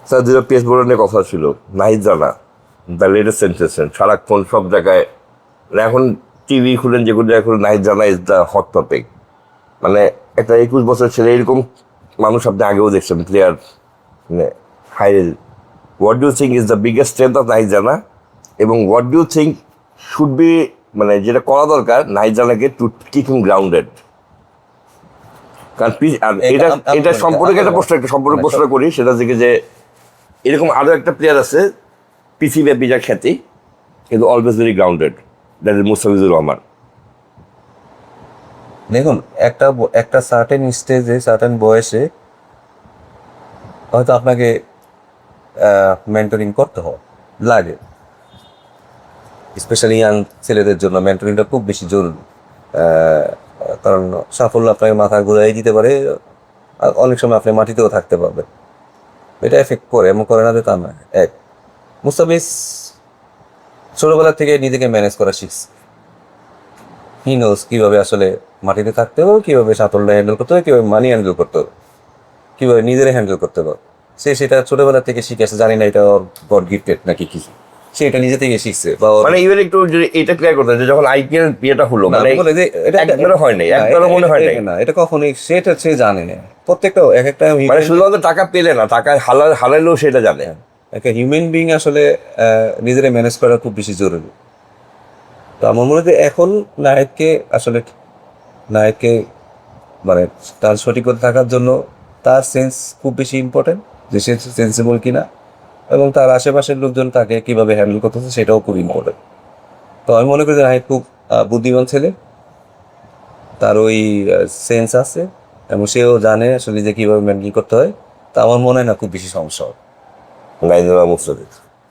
Sir যেটা pace বোর্ডের কথা ছিল, Nahid Rana the latest sensation, সারাক্ষণ সব জায়গায়, মানে এখন টিভি খুলেন যে কোনো জায়গায় খুলেন, Nahid Rana is the hot topic. মানে একটা 21 বছর ছেলে, এরকম মানুষ আপনি আগেও দেখছেন প্লেয়ার, মানে হাই। What do think is the biggest strength of Nahid Rana, এবং what do think should be, মানে যেটা করা দরকার নাহিদ রানাকে টু কিপ হিম গ্রাউন্ডেড? কারণ এটা এটা সম্পর্কে একটা প্রশ্ন করি, সেটা থেকে যে এরকম আরো একটা প্লেয়ার আছে পৃথিবীব্যাপী যা খ্যাতি, কিন্তু always very grounded, that is Mustafizur Rahman. দেখুন, একটা সার্টেন স্টেজে, সার্টেন বয়সে হয়তো আপনাকে মেন্টরিং করতে লাগে, স্পেশালি ইয়াং ছেলেদের জন্য মেন্টরিংটা খুব বেশি জরুরি। কারণ সাফল্য আপনাকে মাথা ঘুরাই দিতে পারে, আর অনেক সময় আপনি মাটিতেও থাকতে পারবেন। এটা এফেক্ট করে, এমন করে না যে তা না। মুস্তাফিজ ছোটবেলা থেকে নিজেকে ম্যানেজ করা শিখছে। হি নোজ কীভাবে আসলে মাটিতে থাকতে হবে, কীভাবে সাফল্য হ্যান্ডেল করতে হবে, কীভাবে মানি হ্যান্ডেল করতে হবে, কীভাবে নিজেরা হ্যান্ডেল করতে হবে। সে সেটা ছোটবেলা থেকে শিখে আসে। জানি না এটা ওর গড গিফটেড নাকি কি, সে এটা নিজে থেকে শিখছে। বা মানে ইভেন একটু যদি এটা ক্লিয়ার করতে, যে যখন আইপিএল বিয়েটা হলো, মানে এটা একবারও হয় নাই, একবারও মনে হয় না, এটা কখনোই সেটা সে জানে না। প্রত্যেকটা একটা মানে শুধুমাত্র টাকা পেলে না, টাকা হারালেও সেটা জানে। একটা হিউম্যান বিং আসলে নিজেরা ম্যানেজ করা খুব বেশি জরুরি। তো আমার মনে হয় এখন নায়ককে মানে তার সঠিকতা থাকার জন্য তার সেন্স খুব বেশি ইম্পর্টেন্ট, যে সে সেন্সিবল কিনা, এবং তার আশেপাশের লোকজন তাকে কীভাবে হ্যান্ডেল করতেছে সেটাও খুব ইম্পর্টেন্ট। তো আমি মনে করি যে নায়ক খুব বুদ্ধিমান ছেলে, তার ওই সেন্স আছে, এবং সেও জানে আসলে যে কীভাবে হ্যান্ডেল করতে হয়। তা আমার মনে হয় না খুব বেশি সমস্যা হবে। নাহিদ রানা, মুস্তাফিজ।